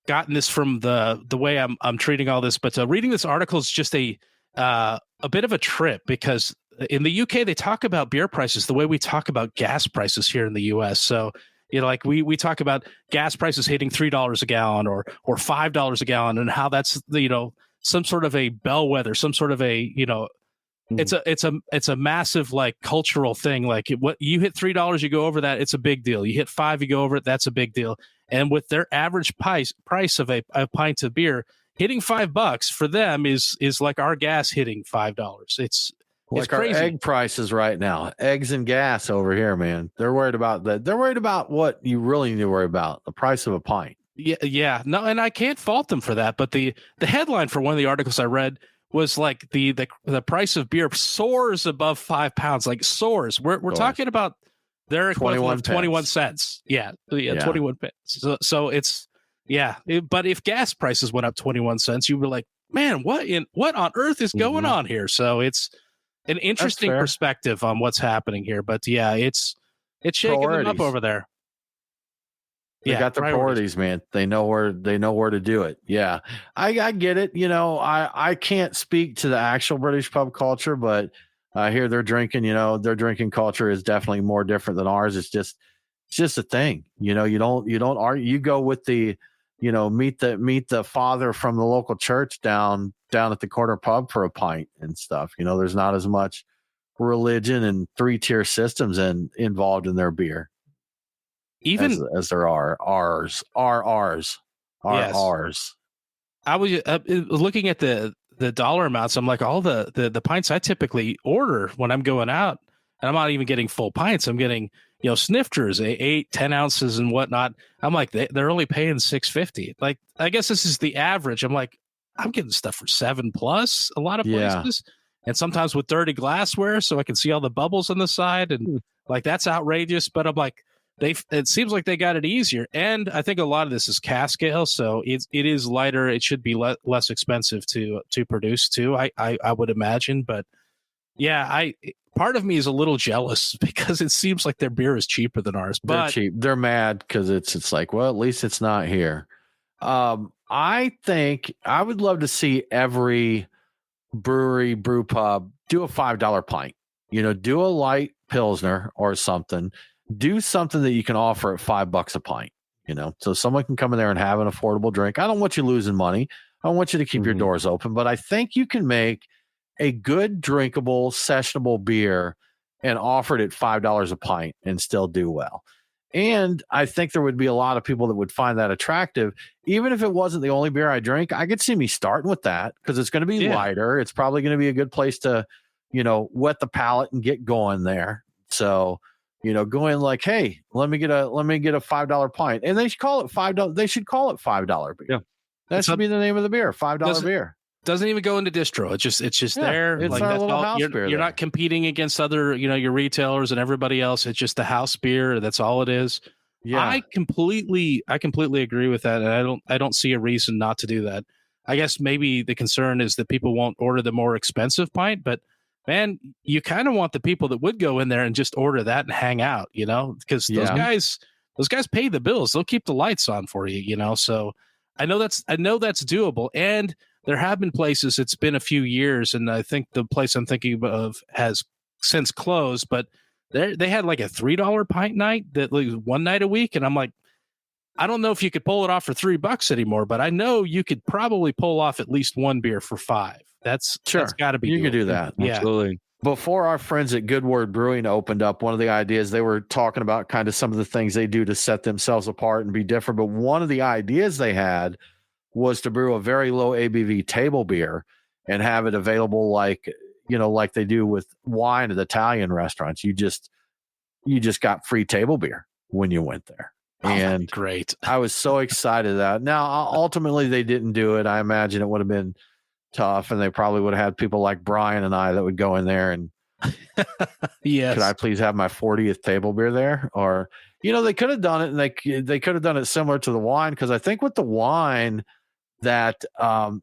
gotten this from the way I'm treating all this, but reading this article is just a bit of a trip, because in the UK they talk about beer prices the way we talk about gas prices here in the US. So like we talk about gas prices hitting $3 a gallon or $5 a gallon, and how that's some sort of a bellwether, some sort of a it's a massive like cultural thing. Like what you hit $3, you go over that, it's a big deal. You hit $5, you go over it, that's a big deal. And with their average price of a pint of beer, hitting $5 for them is like our gas hitting $5. It's crazy. Our egg prices right now. Eggs and gas over here, man. They're worried about that. They're worried about what you really need to worry about: the price of a pint. Yeah. No, and I can't fault them for that. But the headline for one of the articles I read was like the price of beer soars above £5. Like soars. We're talking about their equivalent of 21 cents. Yeah. 21 pence. So it's but if gas prices went up 21 cents, you were like, man, what on earth is going on here? So it's an interesting perspective on what's happening here. But yeah, it's shaking them up over there. They got the priorities, man. They know where to do it. Yeah, I get it. I can't speak to the actual British pub culture, but I hear their drinking. Their drinking culture is definitely more different than ours. It's just a thing. You don't argue. You go with the, meet the father from the local church down at the corner pub for a pint and stuff. There's not as much religion and 3-tier systems involved in their beer. Even as there are ours. I was looking at the dollar amounts. I'm like, all the pints I typically order when I'm going out, and I'm not even getting full pints. I'm getting snifters, 8-10 ounces and whatnot. I'm like, they're only paying $6.50. Like, I guess this is the average. I'm like, I'm getting stuff for $7+ a lot of places, and sometimes with dirty glassware, so I can see all the bubbles on the side, and like that's outrageous. But I'm like, it seems like they got it easier, and I think a lot of this is cask ale, so it is lighter. It should be less expensive to produce too. I would imagine, but yeah, part of me is a little jealous because it seems like their beer is cheaper than ours. But they're cheap. They're mad because it's like, well, at least it's not here. I think I would love to see every brewery, brew pub do a $5 pint. Do a light Pilsner or something. Do something that you can offer at $5 a pint. so someone can come in there and have an affordable drink. I don't want you losing money. I want you to keep your doors open, but I think you can make a good drinkable, sessionable beer and offer it at $5 a pint and still do well. And I think there would be a lot of people that would find that attractive. Even if it wasn't the only beer I drink, I could see me starting with that because it's going to be lighter. It's probably going to be a good place to, wet the palate and get going there. So, go in like, hey, let me get a $5 pint. And they should call it $5. They should call it $5 beer. Yeah. That should be the name of the beer, $5 beer. Doesn't even go into distro. It's just there. It's like our that's little all, house beer. You're not competing against other, your retailers and everybody else. It's just the house beer. That's all it is. Yeah. I completely agree with that. And I don't see a reason not to do that. I guess maybe the concern is that people won't order the more expensive pint, but man, you kind of want the people that would go in there and just order that and hang out, because those guys pay the bills. They'll keep the lights on for you, So I know that's doable. And there have been places, it's been a few years, and I think the place I'm thinking of has since closed, but they had like a $3 pint night that was one night a week. And I'm like, I don't know if you could pull it off for $3 anymore, but I know you could probably pull off at least one beer for $5. That's got to be you could do that. Yeah. Absolutely. Before our friends at Good Word Brewing opened up, one of the ideas they were talking about kind of some of the things they do to set themselves apart and be different. But one of the ideas they had was to brew a very low ABV table beer and have it available like they do with wine at Italian restaurants. You just got free table beer when you went there. And great. I was so excited that now ultimately they didn't do it. I imagine it would have been tough, and they probably would have had people like Brian and I that would go in there and yes, could I please have my 40th table beer there? Or they could have done it, and they could have done it similar to the wine, because I think with the wine that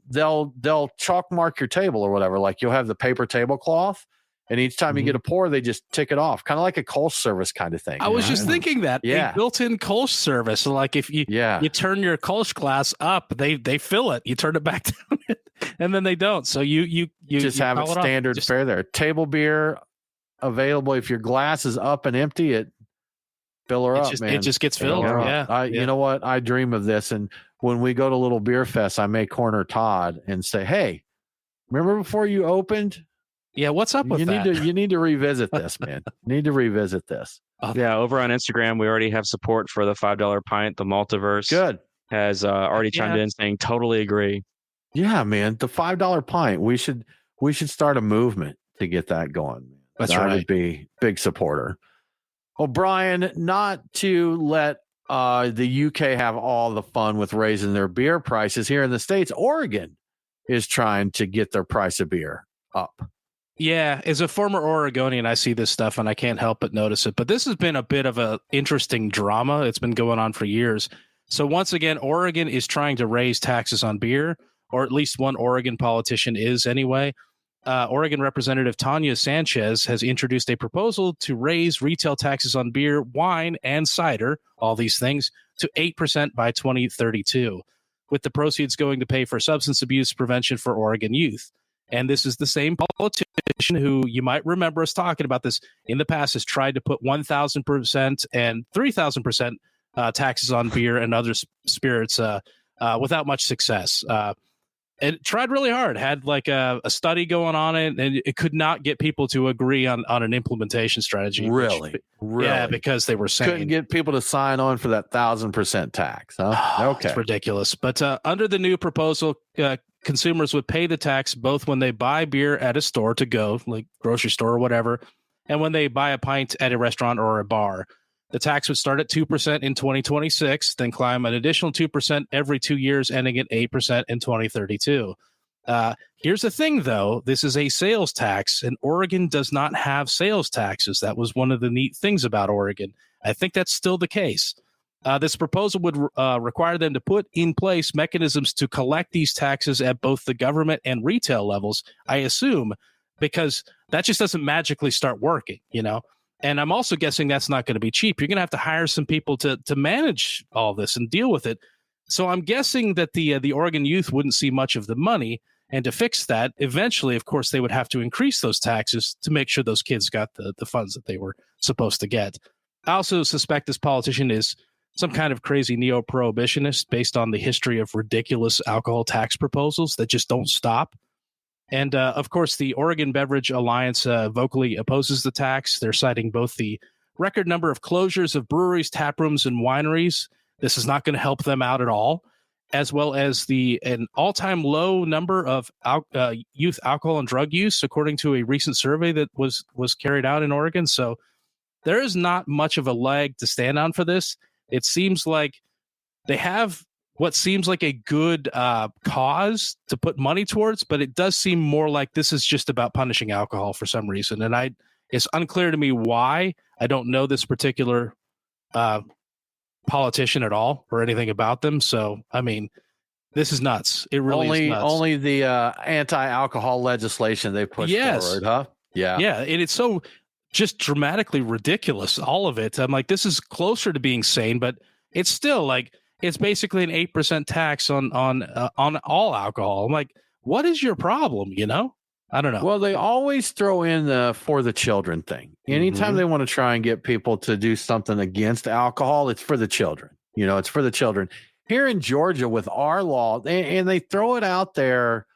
they'll chalk mark your table or whatever. Like you'll have the paper tablecloth, and each time you get a pour, they just tick it off, kind of like a Kolsch service kind of thing. I was just thinking that a built-in Kolsch service. So like if you turn your Kolsch glass up, they fill it. You turn it back down, and then they don't. So you just have it standard fare there. Table beer available. If your glass is up and empty, fill her up, man. It just gets filled. You know what? I dream of this, and when we go to little beer fest, I may corner Todd and say, "Hey, remember before you opened? Yeah, what's up with that? You need to revisit this, man. Need to revisit this." Yeah, over on Instagram, we already have support for the $5 pint. The Maltiverse has already chimed in saying totally agree. Yeah, man, the $5 pint. We should start a movement to get that going. That's right. I would be big supporter. Well, Brian, not to let the UK have all the fun with raising their beer prices here in the States, Oregon is trying to get their price of beer up. Yeah, as a former Oregonian, I see this stuff and I can't help but notice it. But this has been a bit of an interesting drama. It's been going on for years. So once again, Oregon is trying to raise taxes on beer, or at least one Oregon politician is anyway. Oregon Representative Tanya Sanchez has introduced a proposal to raise retail taxes on beer, wine, and cider, all these things, to 8% by 2032, with the proceeds going to pay for substance abuse prevention for Oregon youth. And this is the same politician who, you might remember us talking about this in the past, has tried to put 1,000% and 3,000% taxes on beer and other spirits without much success. And tried really hard, had like a study going on it, and it could not get people to agree on an implementation strategy. Really? Yeah, because they were saying couldn't get people to sign on for that 1,000% tax. Huh? Okay, it's ridiculous. But under the new proposal, consumers would pay the tax both when they buy beer at a store to go, like grocery store or whatever, and when they buy a pint at a restaurant or a bar. The tax would start at 2% in 2026, then climb an additional 2% every 2 years, ending at 8% in 2032. Here's the thing, though. This is a sales tax, and Oregon does not have sales taxes. That was one of the neat things about Oregon. I think that's still the case. This proposal would require them to put in place mechanisms to collect these taxes at both the government and retail levels, I assume, because that just doesn't magically start working, And I'm also guessing that's not going to be cheap. You're going to have to hire some people to manage all this and deal with it. So I'm guessing that the Oregon youth wouldn't see much of the money. And to fix that, eventually, of course, they would have to increase those taxes to make sure those kids got the funds that they were supposed to get. I also suspect this politician is some kind of crazy neo-prohibitionist based on the history of ridiculous alcohol tax proposals that just don't stop. And of course, the Oregon Beverage Alliance vocally opposes the tax. They're citing both the record number of closures of breweries, tap rooms, and wineries. This is not going to help them out at all, as well as an all-time low number of youth alcohol and drug use, according to a recent survey that was carried out in Oregon. So there is not much of a leg to stand on for this. It seems like they have what seems like a good cause to put money towards, but it does seem more like this is just about punishing alcohol for some reason. And it's unclear to me why. I don't know this particular politician at all or anything about them. So, I mean, this is nuts. It really is nuts. Only the anti-alcohol legislation they pushed forward, huh? Yeah. Yeah, and it's so just dramatically ridiculous, all of it. I'm like, this is closer to being sane, but it's still like, it's basically an 8% tax on all alcohol. I'm like, what is your problem? You know, I don't know. Well, they always throw in the for the children thing. Anytime they want to try and get people to do something against alcohol, it's for the children. You know, it's for the children. Here in Georgia with our law, and they throw it out there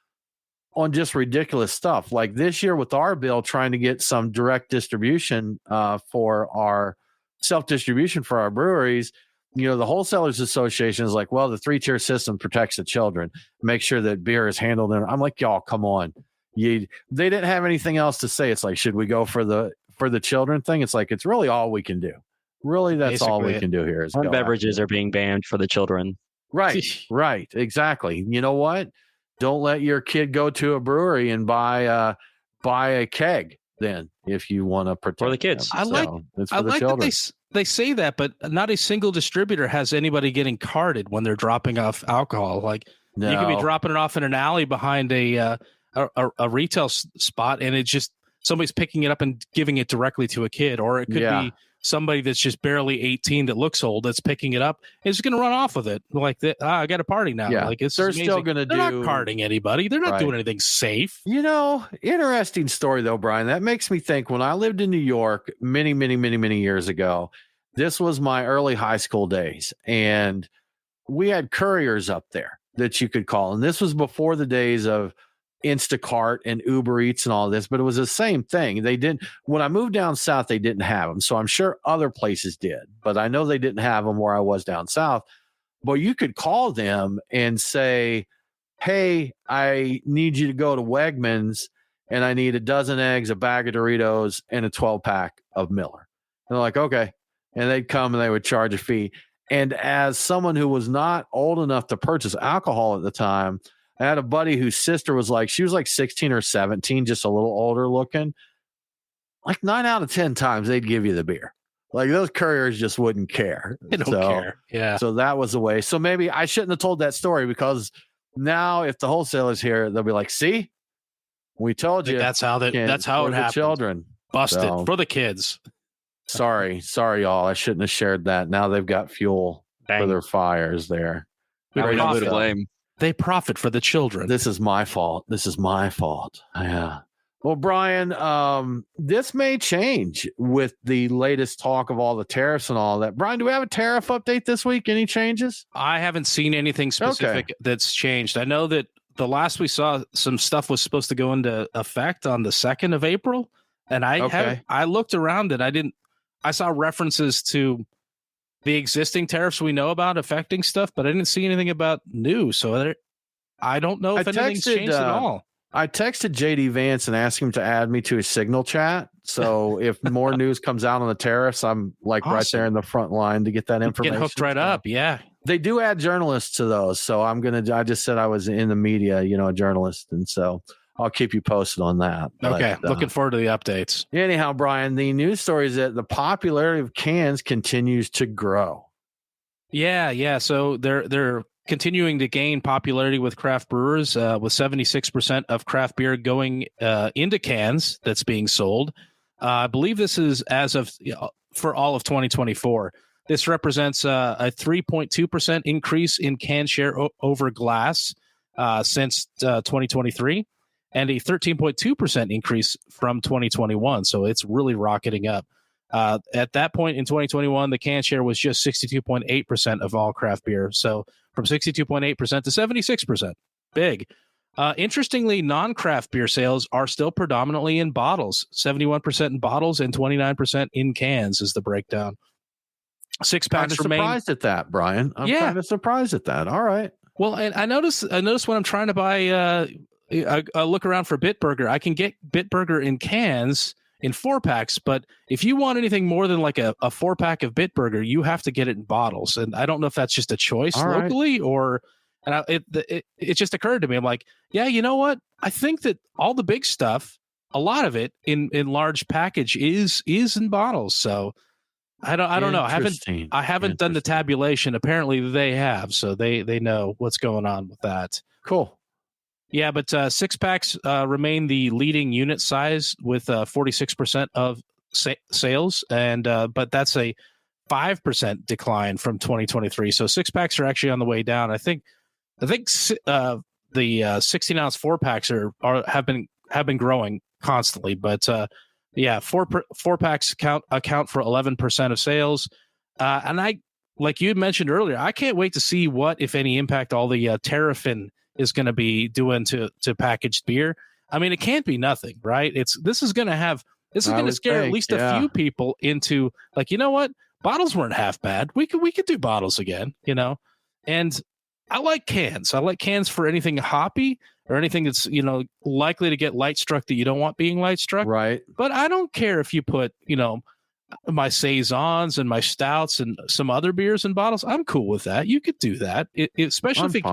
on just ridiculous stuff. Like this year with our bill trying to get some direct distribution for our self-distribution for our breweries. You know, the Wholesalers Association is like, well, the 3-tier system protects the children. Make sure that beer is handled. And I'm like, y'all, come on. They didn't have anything else to say. It's like, should we go for the children thing? It's like, it's really all we can do. Really, that's basically all we can do here. Is beverages are being banned for the children. Right, right, exactly. You know what? Don't let your kid go to a brewery and buy a keg. Then, if you want to protect for the kids, I like that they say that, but not a single distributor has anybody getting carded when they're dropping off alcohol. Like you could be dropping it off in an alley behind a retail spot, and it's just somebody's picking it up and giving it directly to a kid, or it could be somebody that's just barely 18 that looks old that's picking it up and is going to run off with it. Like, I got a party now. Yeah. Like, they're still going to do. They're not carding anybody. They're not doing anything safe. You know, interesting story though, Brian. That makes me think. When I lived in New York many years ago, this was my early high school days, and we had couriers up there that you could call, and this was before the days of Instacart and Uber Eats and all this, but it was the same thing. They didn't, when I moved down south, they didn't have them. So I'm sure other places did, but I know they didn't have them where I was down south. But you could call them and say, hey, I need you to go to Wegmans and I need a dozen eggs, a bag of Doritos, and a 12-pack of Miller. And they're like, okay. And they'd come and they would charge a fee. And as someone who was not old enough to purchase alcohol at the time, I had a buddy whose sister was like 16 or 17, just a little older looking. Like 9 out of 10 times they'd give you the beer. Like those couriers just wouldn't care. They don't care. Yeah. So that was the way. So maybe I shouldn't have told that story, because now if the wholesalers hear, they'll be like, see, we told you. That's how it happens. Children. Busted for the kids. Sorry, y'all. I shouldn't have shared that. Now they've got fuel for their fires there. They profit for the children. This is my fault. Yeah. Well, Brian, this may change with the latest talk of all the tariffs and all that. Brian, do we have a tariff update this week? Any changes? I haven't seen anything specific that's changed. I know that the last we saw, some stuff was supposed to go into effect on the 2nd of April. And I looked around and I saw references to the existing tariffs we know about affecting stuff, but I didn't see anything about new. So I don't know if anything's changed at all. I texted JD Vance and asked him to add me to his Signal chat. So if more news comes out on the tariffs, I'm like right there in the front line to get that information. Get hooked right up. Yeah. They do add journalists to those. So I just said I was in the media, a journalist. And so I'll keep you posted on that. Okay. Looking forward to the updates. Anyhow, Brian, the news story is that the popularity of cans continues to grow. Yeah. So they're continuing to gain popularity with craft brewers, with 76% of craft beer going into cans that's being sold. I believe this is as of for all of 2024. This represents a 3.2% increase in can share over glass since 2023. And a 13.2% increase from 2021. So it's really rocketing up. At that point in 2021, the can share was just 62.8% of all craft beer. So from 62.8% to 76%. Big. Interestingly, non-craft beer sales are still predominantly in bottles. 71% in bottles and 29% in cans is the breakdown. Six Kind packs of remain. surprised at that, Brian. I'm kind of surprised at that. All right. Well, and I noticed when I'm trying to buy I look around for Bitburger, I can get Bitburger in cans in 4-packs, but if you want anything more than like a 4-pack of Bitburger, you have to get it in bottles. And I don't know if that's just a choice locally or it just occurred to me. I'm like, yeah, you know what? I think that all the big stuff, a lot of it in large package is in bottles. So I don't know. I haven't done the tabulation. Apparently they have, so they know what's going on with that. Cool. Yeah, but 6-packs remain the leading unit size with 46% of sales, and but that's a 5% decline from 2023. So 6-packs are actually on the way down. I think the 16-ounce 4-packs have been growing constantly, but yeah, 4-packs account for 11% of sales, and I, like you had mentioned earlier, I can't wait to see what, if any, impact all the tariffing is going to be doing to packaged beer. I mean, it can't be nothing, right? This is going to scare at least a few people into like, you know what? Bottles weren't half bad. We could do bottles again, you know? And I like cans. I like cans for anything hoppy or anything that's, you know, likely to get light struck that you don't want being light struck. Right. But I don't care if you put, you know, my saisons and my stouts and some other beers in bottles. I'm cool with that. You could do that, especially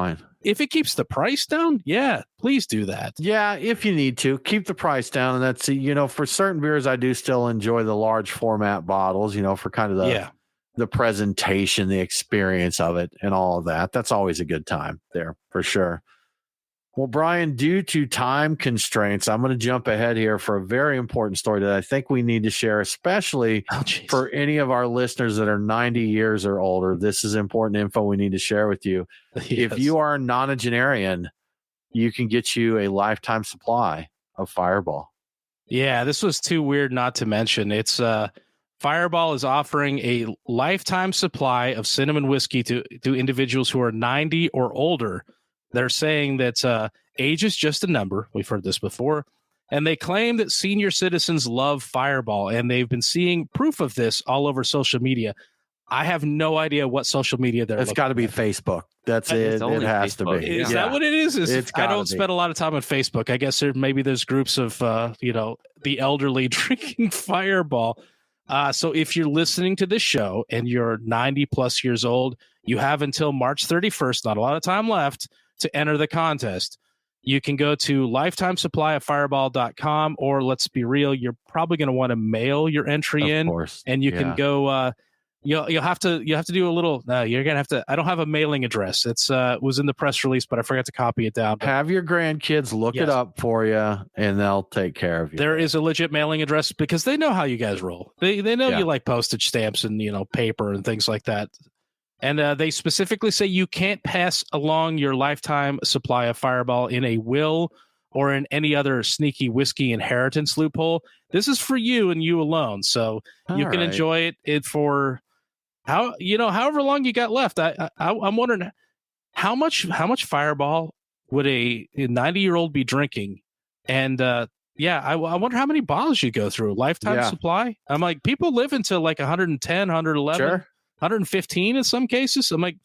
if it keeps the price down. Yeah, please do that. Yeah, if you need to keep the price down, and that's, you know, for certain beers, I do still enjoy the large format bottles. You know, for kind of the presentation, the experience of it, and all of that. That's always a good time there for sure. Well, Brian, due to time constraints, I'm going to jump ahead here for a very important story that I think we need to share, especially for any of our listeners that are 90 years or older. This is important info we need to share with you. Yes. If you are a nonagenarian, you can get you a lifetime supply of Fireball. Yeah, this was too weird not to mention. It's Fireball is offering a lifetime supply of cinnamon whiskey to individuals who are 90 or older. They're saying that age is just a number. We've heard this before. And they claim that senior citizens love Fireball, and they've been seeing proof of this all over social media. I have no idea what social media they're. It's got to be Facebook. That's it. It has Facebook. to be. Is that what it is? I don't spend a lot of time on Facebook. I guess maybe there's groups of you know, the elderly drinking Fireball. So if you're listening to this show and you're 90 plus years old, you have until March 31st. Not a lot of time left to enter the contest. You can go to lifetimesupplyofireball.com, or let's be real, you're probably going to want to mail your entry in, and you can go. You'll have to do a little. You're gonna have to. I don't have a mailing address. It's was in the press release, but I forgot to copy it down. Have your grandkids look it up for you, and they'll take care of you. There is a legit mailing address because they know how you guys roll. They know you like postage stamps and, you know, paper and things like that. And they specifically say you can't pass along your lifetime supply of Fireball in a will or in any other sneaky whiskey inheritance loophole. This is for you and you alone. So you can enjoy it for however long you got left. I'm wondering how much Fireball would a 90-year-old be drinking? And I wonder how many bottles you go through. Lifetime supply. I'm like, people live until like 110, 111. 115 in some cases. I'm like,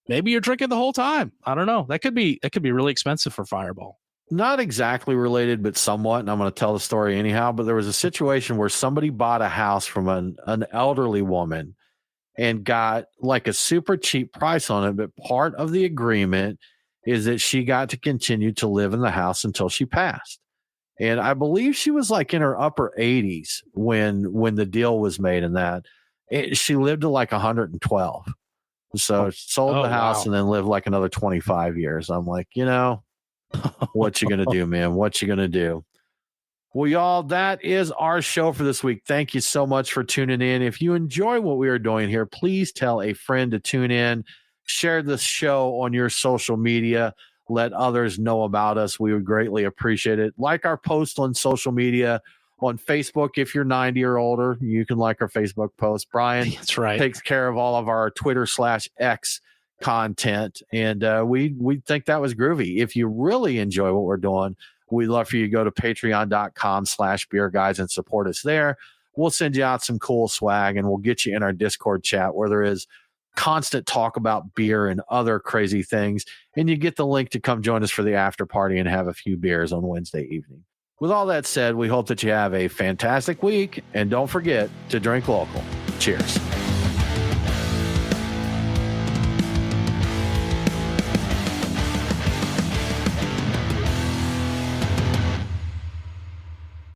maybe you're drinking the whole time. I don't know. That could be really expensive for Fireball. Not exactly related, but somewhat. And I'm going to tell the story anyhow. But there was a situation where somebody bought a house from an elderly woman and got like a super cheap price on it. But part of the agreement is that she got to continue to live in the house until she passed. And I believe she was like in her upper 80s when the deal was made, and that. She lived to like 112. So sold the house and then lived like another 25 years. I'm like, you know, what you going to do, man? What you going to do? Well, y'all, that is our show for this week. Thank you so much for tuning in. If you enjoy what we are doing here, please tell a friend to tune in. Share this show on your social media. Let others know about us. We would greatly appreciate it. Like our post on social media on Facebook. If you're 90 or older, you can like our Facebook post. Brian That's right. takes care of all of our Twitter/X content. And we think that was groovy. If you really enjoy what we're doing, we'd love for you to go to patreon.com/beer guys and support us there. We'll send you out some cool swag, and we'll get you in our Discord chat where there is constant talk about beer and other crazy things. And you get the link to come join us for the after party and have a few beers on Wednesday evening. With all that said, we hope that you have a fantastic week, and don't forget to drink local. Cheers.